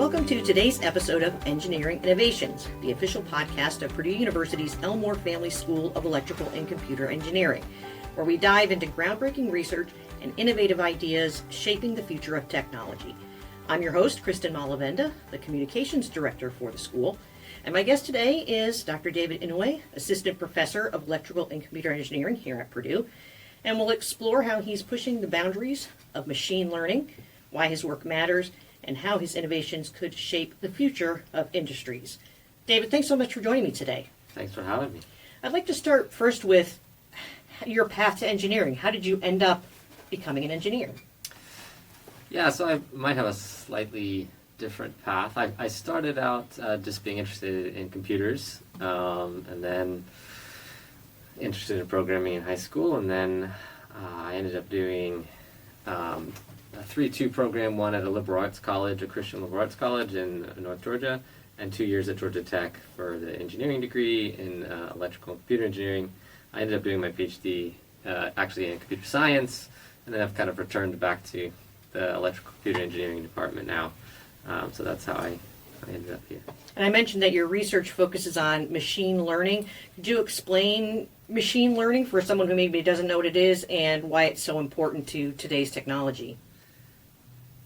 Welcome to today's episode of Engineering Innovations, the official podcast of Purdue University's Elmore Family School of Electrical and Computer Engineering, where we dive into groundbreaking research and innovative ideas shaping the future of technology. I'm your host, Kristin Malavenda, the Communications Director for the school, and my guest today is Dr. David Inouye, Assistant Professor of Electrical and Computer Engineering here at Purdue, and we'll explore how he's pushing the boundaries of machine learning, why his work matters, and how his innovations could shape the future of industries. David, thanks so much for joining me today. Thanks for having me. I'd like to start first with your path to engineering. How did you end up becoming an engineer? Yeah, so I might have a slightly different path. I started out just being interested in computers, and then interested in programming in high school, and then I ended up doing a 3-2 program, one at a liberal arts college, a Christian liberal arts college in North Georgia, and 2 years at Georgia Tech for the engineering degree in electrical and computer engineering. I ended up doing my PhD actually in computer science, and then I've kind of returned back to the electrical computer engineering department now. So that's how I ended up here. And I mentioned that your research focuses on machine learning. Could you explain machine learning for someone who maybe doesn't know what it is and why it's so important to today's technology?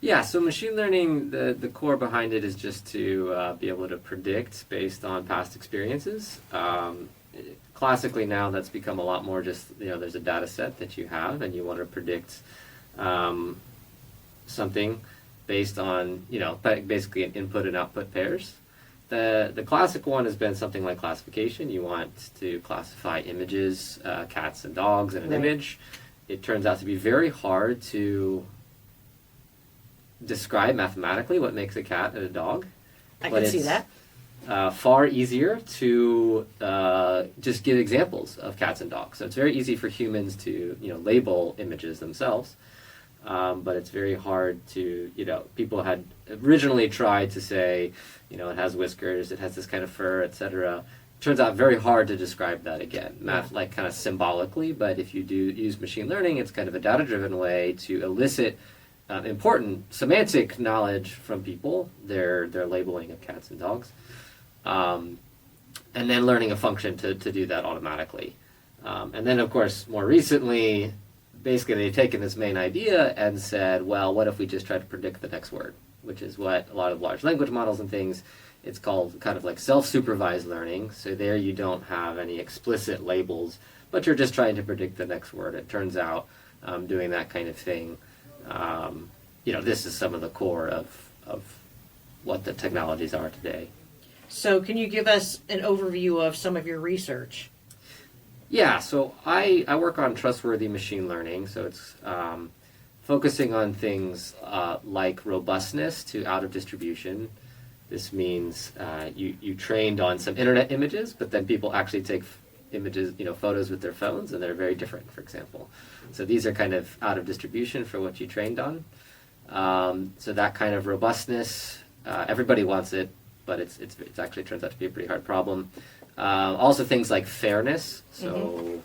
Yeah, so machine learning, the core behind it is just to be able to predict based on past experiences. Classically now that's become a lot more just, there's a data set that you have and you want to predict something based on, basically an input and output pairs. The classic one has been something like classification. You want to classify images, cats and dogs in an image. It turns out to be very hard to describe mathematically what makes a cat and a dog. I can see that. Far easier to just give examples of cats and dogs. So it's very easy for humans to label images themselves, but it's very hard to people had originally tried to say it has whiskers, it has this kind of fur, etc. Turns out very hard to describe that again, like kind of symbolically. But if you do use machine learning, it's kind of a data-driven way to elicit important semantic knowledge from people, their labeling of cats and dogs, and then learning a function to do that automatically. And then, of course, more recently, basically they've taken this main idea and said, well, what if we just try to predict the next word, which is what a lot of large language models and things, it's called kind of like self-supervised learning. So there you don't have any explicit labels, but you're just trying to predict the next word. It turns out doing that kind of thing, this is some of the core of what the technologies are today. So can you give us an overview of some of your research? Yeah, so I work on trustworthy machine learning, so it's focusing on things like robustness to out of distribution. This means you trained on some internet images, but then people actually take images, photos with their phones, and they're very different, for example. So these are kind of out of distribution for what you trained on. So that kind of robustness, everybody wants it, but it's actually turns out to be a pretty hard problem. Also things like fairness. So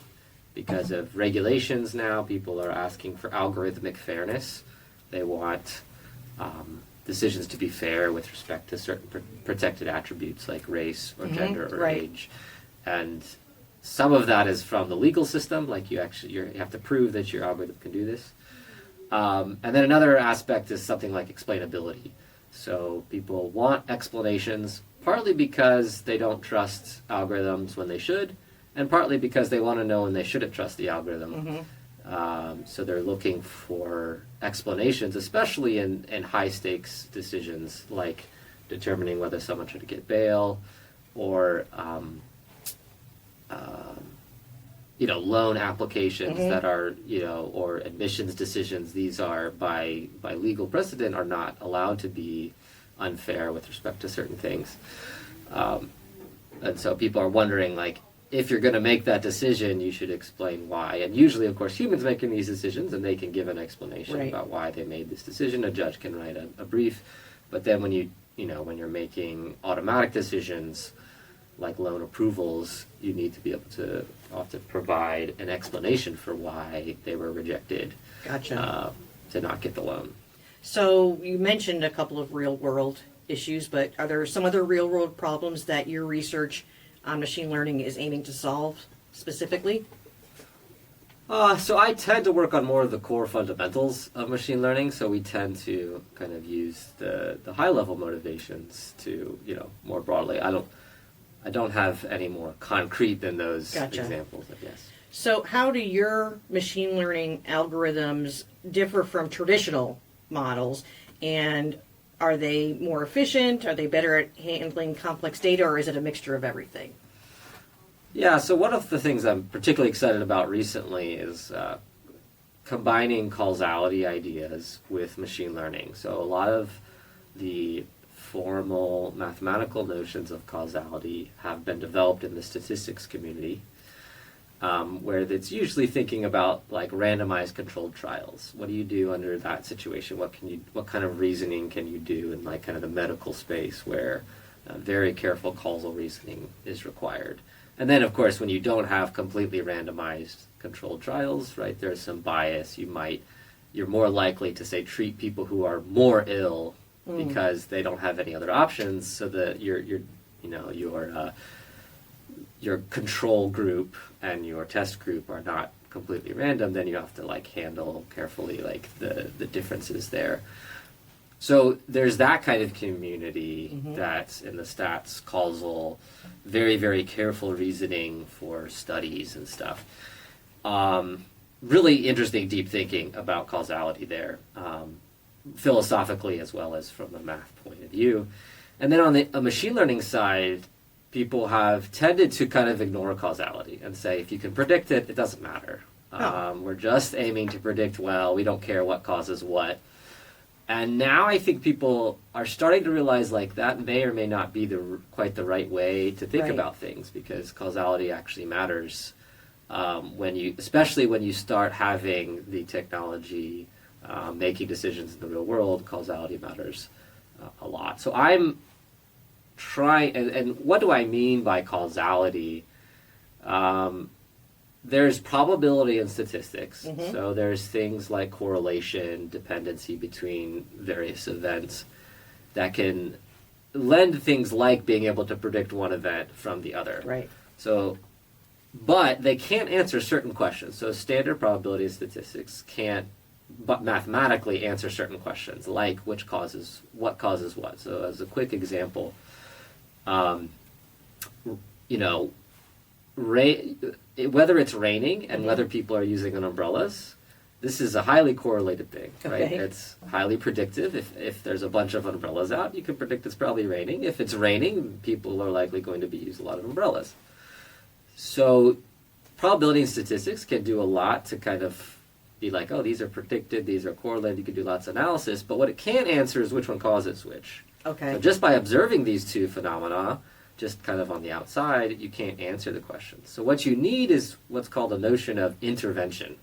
because of regulations now, people are asking for algorithmic fairness. They want decisions to be fair with respect to certain protected attributes like race or gender or age. And some of that is from the legal system, like you have to prove that your algorithm can do this. And then another aspect is something like explainability. So people want explanations, partly because they don't trust algorithms when they should, and partly because they want to know when they shouldn't trust the algorithm. So they're looking for explanations, especially in high-stakes decisions, like determining whether someone should get bail, or loan applications that are, or admissions decisions. These are by legal precedent are not allowed to be unfair with respect to certain things. And so people are wondering, like, if you're going to make that decision, you should explain why. And usually, of course, humans making these decisions, and they can give an explanation about why they made this decision. A judge can write a brief. But then when when you're making automatic decisions, like loan approvals, you need to be able to often provide an explanation for why they were rejected. Gotcha. To not get the loan. So you mentioned a couple of real-world issues, but are there some other real world problems that your research on machine learning is aiming to solve specifically? So I tend to work on more of the core fundamentals of machine learning. So we tend to kind of use the high level motivations to, more broadly. I don't have any more concrete than those Gotcha. examples, I guess. So how do your machine learning algorithms differ from traditional models? And are they more efficient? Are they better at handling complex data, or is it a mixture of everything? Yeah, so one of the things I'm particularly excited about recently is combining causality ideas with machine learning. So a lot of the formal mathematical notions of causality have been developed in the statistics community, where it's usually thinking about like randomized controlled trials. What do you do under that situation? What kind of reasoning can you do in like kind of the medical space where very careful causal reasoning is required? And then, of course, when you don't have completely randomized controlled trials, right, there's some bias. You're more likely to, say, treat people who are more ill because they don't have any other options, so that your control group and your test group are not completely random. Then you have to like handle carefully like the differences there. So there's that kind of community that's in the stats causal, very, very careful reasoning for studies and stuff. Really interesting, deep thinking about causality there, philosophically as well as from a math point of view. And then on the machine learning side, people have tended to kind of ignore causality and say, if you can predict it, it doesn't matter. We're just aiming to predict well. We don't care what causes what. And now I think people are starting to realize like that may or may not be quite the right way to think about things, because causality actually matters especially when you start having the technology making decisions in the real world. Causality matters a lot. So I'm trying, and what do I mean by causality? There's probability in statistics, so there's things like correlation, dependency between various events that can lend things like being able to predict one event from the other. Right. So, but they can't answer certain questions. So standard probability in statistics can't, but mathematically answer certain questions, like what causes what. So as a quick example, whether it's raining and whether people are using umbrellas, this is a highly correlated thing, right? Okay. It's highly predictive. If there's a bunch of umbrellas out, you can predict it's probably raining. If it's raining, people are likely going to use a lot of umbrellas. So probability and statistics can do a lot to kind of be like, oh, these are predicted, these are correlated, you can do lots of analysis, but what it can't answer is which one causes which. Okay. So just by observing these two phenomena, just kind of on the outside, you can't answer the question. So what you need is what's called a notion of intervention.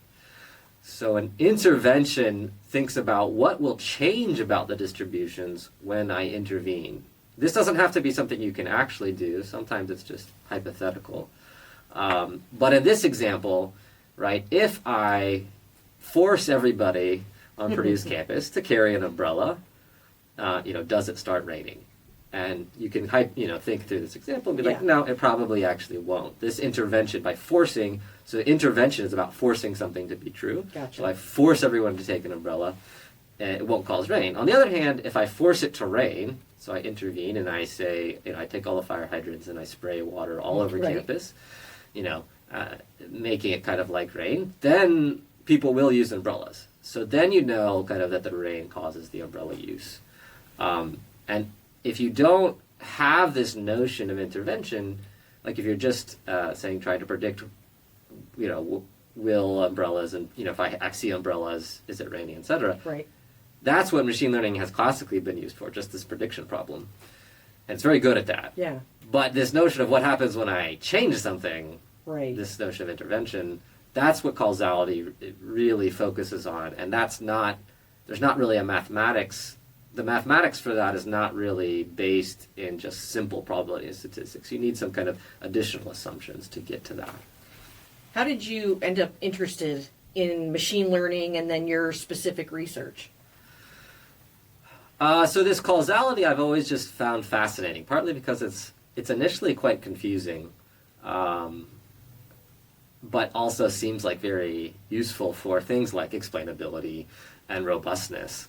So an intervention thinks about what will change about the distributions when I intervene. This doesn't have to be something you can actually do. Sometimes it's just hypothetical. But in this example, right, if I force everybody on Purdue's campus to carry an umbrella, does it start raining? And you can think through this example and be like, no, it probably actually won't. This intervention by forcing, so intervention is about forcing something to be true. Gotcha. So I force everyone to take an umbrella, and it won't cause rain. On the other hand, if I force it to rain, so I intervene and I say, I take all the fire hydrants and I spray water all over campus, making it kind of like rain, then people will use umbrellas. So then kind of that the rain causes the umbrella use. And if you don't have this notion of intervention, like if you're just trying to predict, will umbrellas, and if I see umbrellas, is it raining, etc. Right. That's what machine learning has classically been used for, just this prediction problem. And it's very good at that. Yeah. But this notion of what happens when I change something, Right. this notion of intervention, that's what causality really focuses on. And there's not really a mathematics. The mathematics for that is not really based in just simple probability and statistics. You need some kind of additional assumptions to get to that. How did you end up interested in machine learning and then your specific research? So this causality I've always just found fascinating, partly because it's initially quite confusing, but also seems like very useful for things like explainability and robustness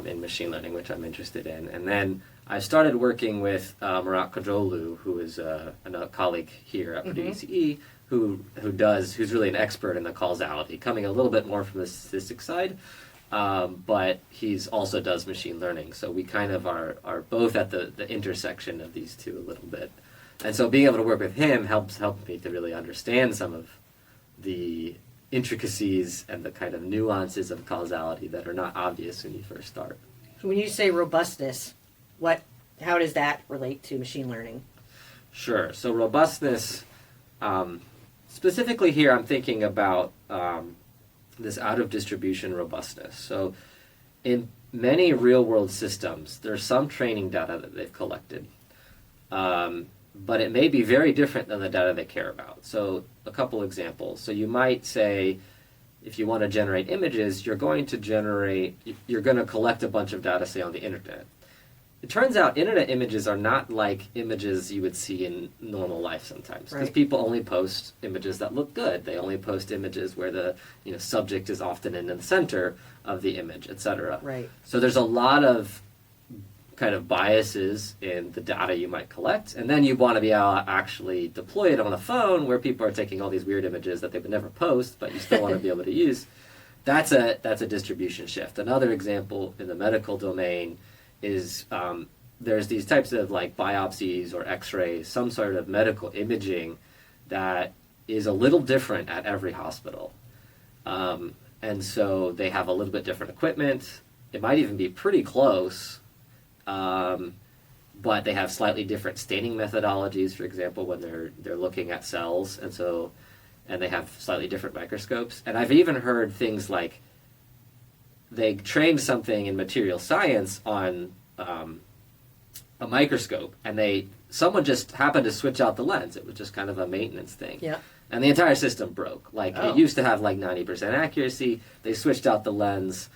in machine learning, which I'm interested in. And then I started working with Murat Kajolu, who is a colleague here at Purdue UCE, who's really an expert in the causality, coming a little bit more from the statistics side, but he's also does machine learning. So we kind of are both at the intersection of these two a little bit. And so being able to work with him helped me to really understand some of the intricacies and the kind of nuances of causality that are not obvious when you first start. So when you say robustness, how does that relate to machine learning? Sure. So robustness, specifically here, I'm thinking about this out-of-distribution robustness. So in many real-world systems, there's some training data that they've collected, but it may be very different than the data they care about. So a couple examples. So you might say, if you want to generate images, you're going to collect a bunch of data, say, on the internet. It turns out internet images are not like images you would see in normal life sometimes, because people only post images that look good. They only post images where the subject is often in the center of the image, etc. Right. So there's a lot of kind of biases in the data you might collect, and then you want to be able to actually deploy it on a phone where people are taking all these weird images that they would never post, but you still want to be able to use. That's a distribution shift. Another example in the medical domain is there's these types of like biopsies or x-rays, some sort of medical imaging that is a little different at every hospital. And so they have a little bit different equipment. It might even be pretty close, but they have slightly different staining methodologies, for example, when they're looking at cells, and they have slightly different microscopes. And I've even heard things like they trained something in material science on a microscope, and someone just happened to switch out the lens. It was just kind of a maintenance thing. Yeah. And the entire system broke. It used to have like 90% accuracy. They switched out the lens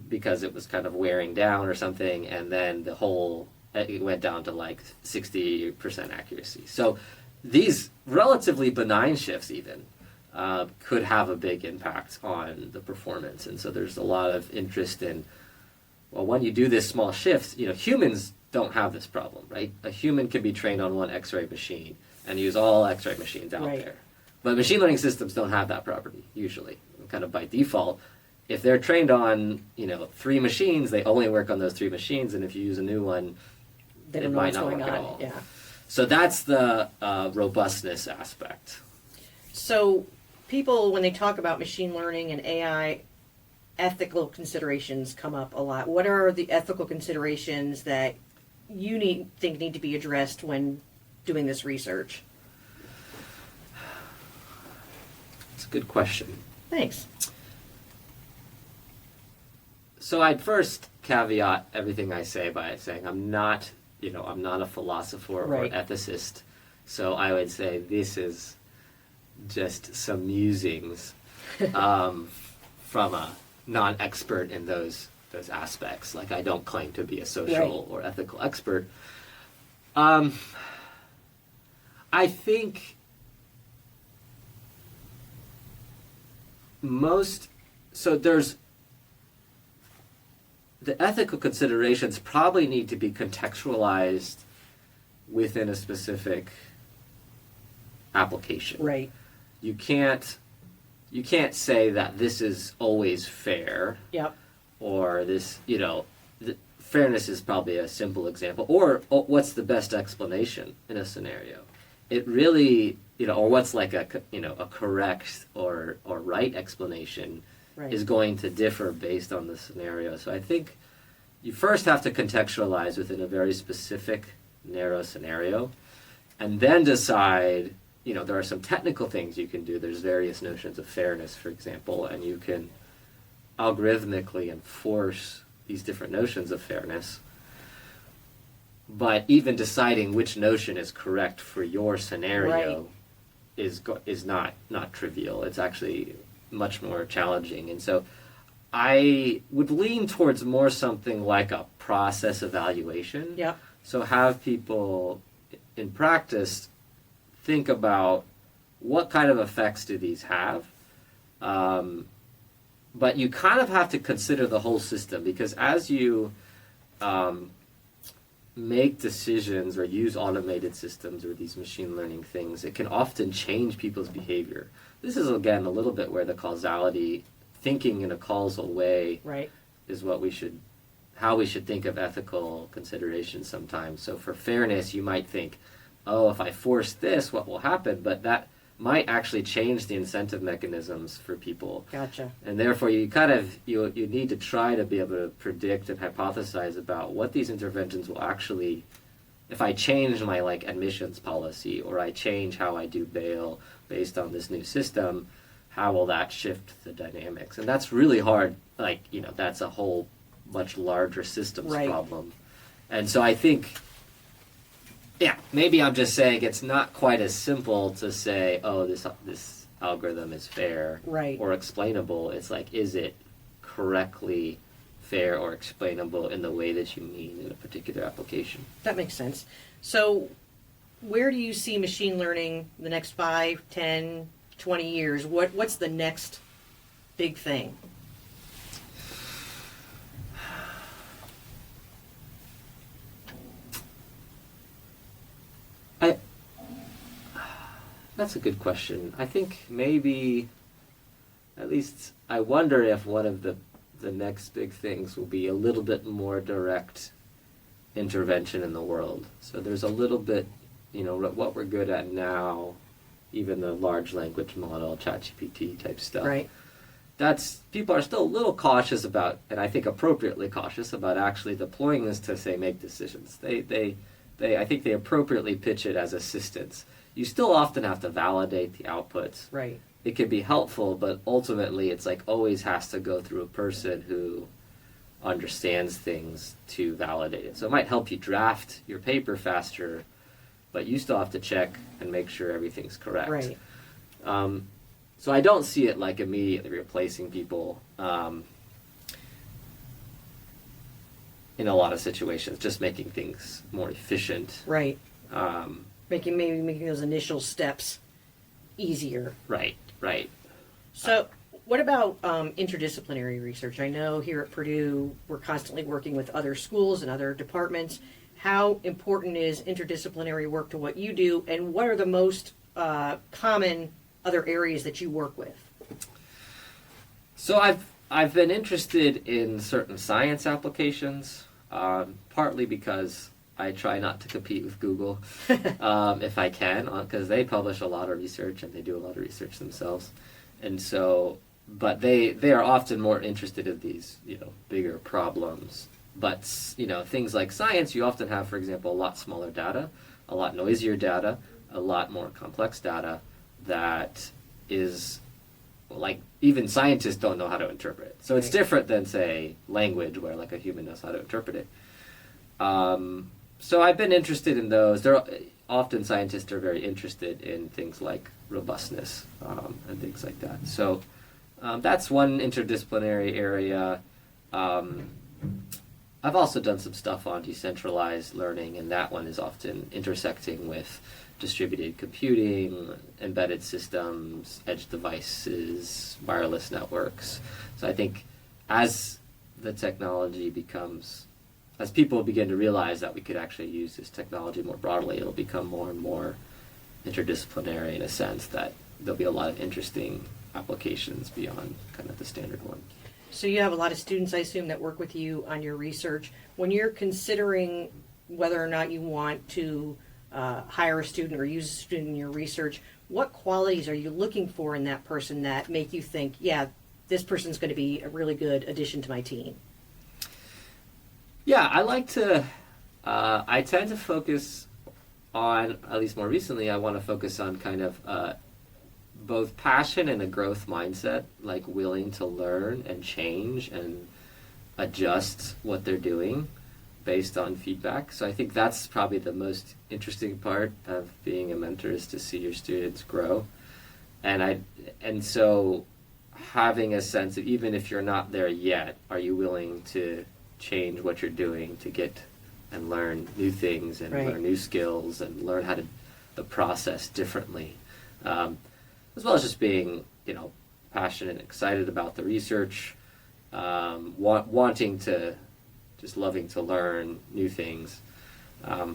because it was kind of wearing down or something, and then it went down to like 60% accuracy. So these relatively benign shifts even could have a big impact on the performance. And so there's a lot of interest in, well, when you do this small shifts, humans don't have this problem, right? A human can be trained on one X-ray machine and use all X-ray machines out there. But machine learning systems don't have that property, usually. Kind of by default, if they're trained on, 3 machines, they only work on those 3 machines, and if you use a new one, it might not work at all. Yeah. So that's the robustness aspect. So people, when they talk about machine learning and AI, ethical considerations come up a lot. What are the ethical considerations that you think need to be addressed when doing this research? It's a good question. Thanks. So I'd first caveat everything I say by saying I'm not a philosopher or ethicist. So I would say this is just some musings from a non-expert in those aspects. Like, I don't claim to be a social or ethical expert. I think there's the ethical considerations probably need to be contextualized within a specific application. Right. You can't say that this is always fair. Yep. Or this, fairness is probably a simple example. Or what's the best explanation in a scenario? It really, or what's like a correct or right explanation is going to differ based on the scenario. So I think you first have to contextualize within a very specific, narrow scenario, and then decide, there are some technical things you can do. There's various notions of fairness, for example, and you can algorithmically enforce these different notions of fairness. But even deciding which notion is correct for your scenario is not trivial. It's actually much more challenging. And so I would lean towards more something like a process evaluation. Yeah. So have people in practice think about what kind of effects do these have. But you kind of have to consider the whole system, because as you make decisions or use automated systems or these machine learning things, it can often change people's behavior. This is, again, a little bit where the causality, thinking in a causal way, Right. is how we should think of ethical considerations sometimes. So for fairness, you might think, oh, if I force this, what will happen? But that might actually change the incentive mechanisms for people. Gotcha. And therefore, you need to try to be able to predict and hypothesize about what these interventions will actually, if I change my admissions policy, or I change how I do bail based on this new system, how will that shift the dynamics? And that's really hard. That's a whole much larger systems Right. problem. And so I think, maybe I'm just saying it's not quite as simple to say, oh, this algorithm is fair, Right. or explainable. It's is it correctly fair or explainable in the way that you mean in a particular application? That makes sense. So where do you see machine learning the next 5, 10, 20 years? What's the next big thing? That's a good question. I think maybe, at least I wonder if one of the next big things will be a little bit more direct intervention in the world. So there's a little bit, what we're good at now, even the large language model, ChatGPT type stuff. Right. People are still a little cautious about, and I think appropriately cautious about actually deploying this to, say, make decisions. I think they appropriately pitch it as assistance. You still often have to validate the outputs. Right. It can be helpful, but ultimately it's always has to go through a person who understands things to validate it. So it might help you draft your paper faster, but you still have to check and make sure everything's correct. Right. So I don't see it immediately replacing people in a lot of situations, just making things more efficient. Right. Making those initial steps easier. Right. So what about interdisciplinary research? I know here at Purdue we're constantly working with other schools and other departments. How important is interdisciplinary work to what you do, and what are the most common other areas that you work with? So I've been interested in certain science applications, partly because I try not to compete with Google if I can, because they publish a lot of research and they do a lot of research themselves. And so, but they are often more interested in these, bigger problems. But, things like science, you often have, for example, a lot smaller data, a lot noisier data, a lot more complex data that is, even scientists don't know how to interpret it. So it's different than, say, language, where a human knows how to interpret it. So I've been interested in those. Often scientists are very interested in things like robustness and things like that. So that's one interdisciplinary area. I've also done some stuff on decentralized learning, and that one is often intersecting with distributed computing, embedded systems, edge devices, wireless networks. So I think as the technology as people begin to realize that we could actually use this technology more broadly, it'll become more and more interdisciplinary in a sense that there'll be a lot of interesting applications beyond kind of the standard one. So you have a lot of students, I assume, that work with you on your research. When you're considering whether or not you want to hire a student or use a student in your research, what qualities are you looking for in that person that make you think, yeah, this person's going to be a really good addition to my team? Yeah, I tend to focus on, at least more recently, I want to focus on kind of both passion and a growth mindset, willing to learn and change and adjust what they're doing based on feedback. So I think that's probably the most interesting part of being a mentor, is to see your students grow. And so having a sense of, even if you're not there yet, are you willing to change what you're doing to get and learn new things and Right. learn new skills and learn how to the process differently, as well as just being, passionate and excited about the research, wanting to, just loving to learn new things. How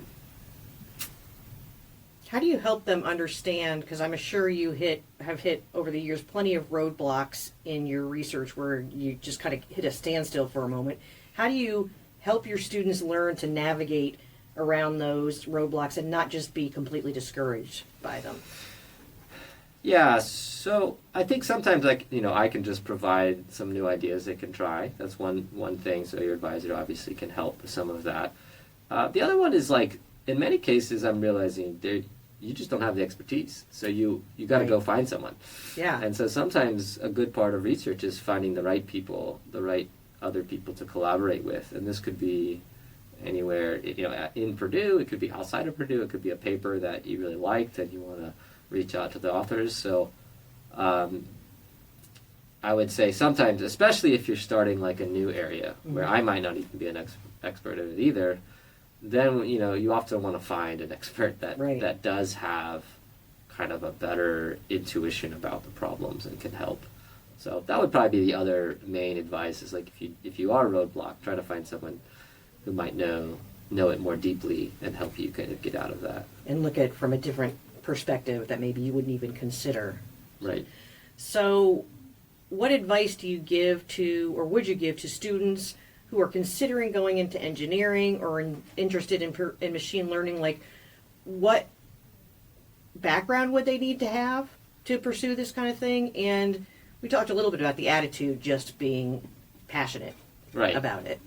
do you help them understand, because I'm sure you have hit over the years plenty of roadblocks in your research where you just kind of hit a standstill for a moment. How do you help your students learn to navigate around those roadblocks and not just be completely discouraged by them? Yeah, so I think sometimes, I can just provide some new ideas they can try. That's one thing, so your advisor obviously can help with some of that. The other one is, in many cases, I'm realizing you just don't have the expertise. So you got to Right. go find someone. Yeah. And so sometimes a good part of research is finding the right people, the right other people to collaborate with. And this could be anywhere, in Purdue, it could be outside of Purdue, it could be a paper that you really liked and you want to reach out to the authors. So I would say sometimes, especially if you're starting a new area where I might not even be an expert in it either, then you often want to find an expert that Right. that does have kind of a better intuition about the problems and can help. So that would probably be the other main advice is if you are a roadblock, try to find someone who might know it more deeply and help you kind of get out of that. And look at it from a different perspective that maybe you wouldn't even consider. Right. So what advice do you give to, or would you give to students who are considering going into engineering or interested in machine learning? What background would they need to have to pursue this kind of thing? And we talked a little bit about the attitude, just being passionate Right. about it.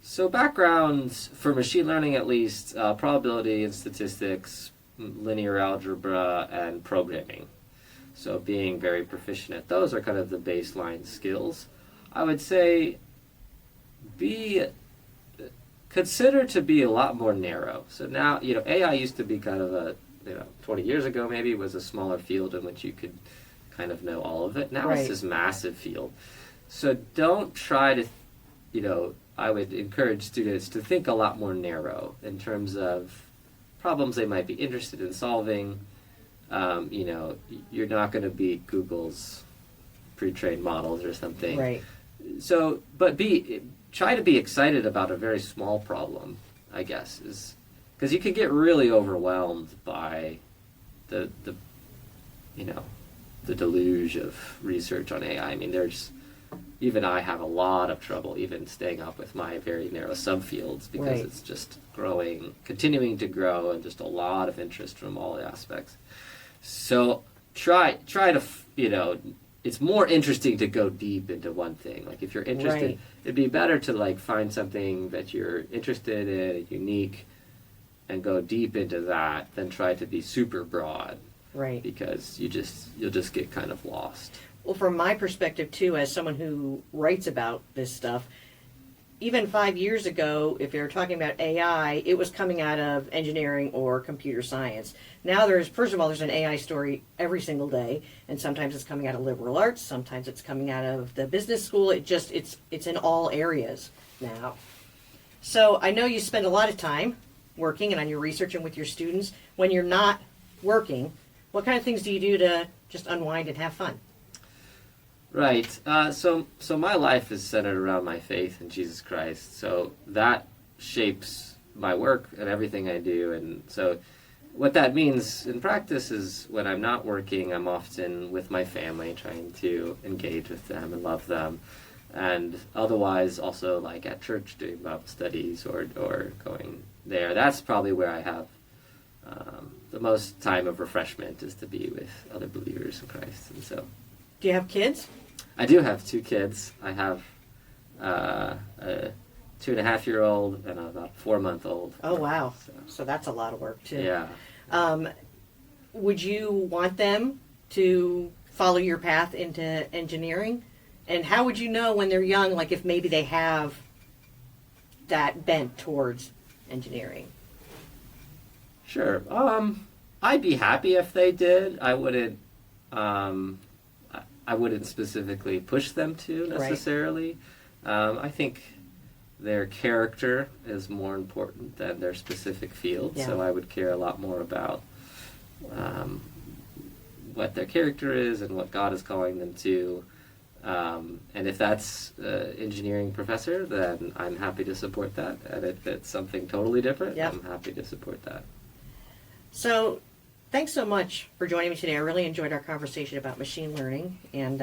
So backgrounds for machine learning, at least, probability and statistics, linear algebra, and programming. So being very proficient at those are kind of the baseline skills. I would say consider to be a lot more narrow. So now, AI used to be kind of 20 years ago maybe, was a smaller field in which you could kind of know all of it. Now Right. it's this massive field. So don't try to, I would encourage students to think a lot more narrow in terms of problems they might be interested in solving. You're not going to be Google's pre-trained models or something. Right. So, but try to be excited about a very small problem, I guess, is because you can get really overwhelmed by the deluge of research on AI. I mean, even I have a lot of trouble even staying up with my very narrow subfields because Right. it's just growing, continuing to grow, and just a lot of interest from all aspects. So try to, it's more interesting to go deep into one thing. If you're interested, Right. it'd be better to find something that you're interested in, unique, and go deep into that than try to be super broad, Right. because you'll just get kind of lost. Well, from my perspective, too, as someone who writes about this stuff, even 5 years ago, if they were talking about AI, it was coming out of engineering or computer science. Now first of all, there's an AI story every single day, and sometimes it's coming out of liberal arts, sometimes it's coming out of the business school. It's in all areas now. So I know you spend a lot of time working and on your research and with your students. When you're not working, what kind of things do you do to just unwind and have fun? Right. So my life is centered around my faith in Jesus Christ. So that shapes my work and everything I do. And so what that means in practice is when I'm not working, I'm often with my family, trying to engage with them and love them. And otherwise, also at church, doing Bible studies or going there. That's probably where I have the most time of refreshment, is to be with other believers in Christ. And so. Do you have kids? I do have 2 kids. I have a 2.5-year-old and about 4-month-old. Oh, wow. So that's a lot of work, too. Yeah. Would you want them to follow your path into engineering? And how would you know when they're young, if maybe they have that bent towards engineering? Sure. I'd be happy if they did. I wouldn't. I wouldn't specifically push them to necessarily. I think their character is more important than their specific field, so I would care a lot more about what their character is and what God is calling them to. And if that's engineering professor, then I'm happy to support that. And if it's something totally different, I'm happy to support that. So thanks so much for joining me today. I really enjoyed our conversation about machine learning, and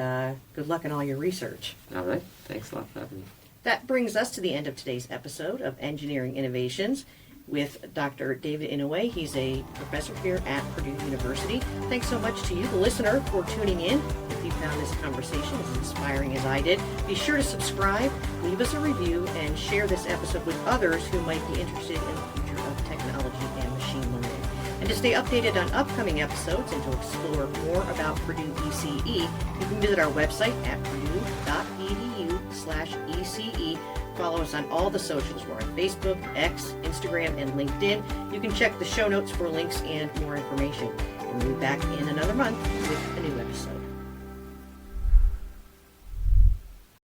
good luck in all your research. All right. Thanks a lot for having me. That brings us to the end of today's episode of Engineering Innovations with Dr. David Inouye. He's a professor here at Purdue University. Thanks so much to you, the listener, for tuning in. If you found this conversation as inspiring as I did, be sure to subscribe, leave us a review, and share this episode with others who might be interested in the future of technology and machine learning. And to stay updated on upcoming episodes and to explore more about Purdue ECE, you can visit our website at purdue.edu/ECE. Follow us on all the socials. We're on Facebook, X, Instagram, and LinkedIn. You can check the show notes for links and more information. And we'll be back in another month with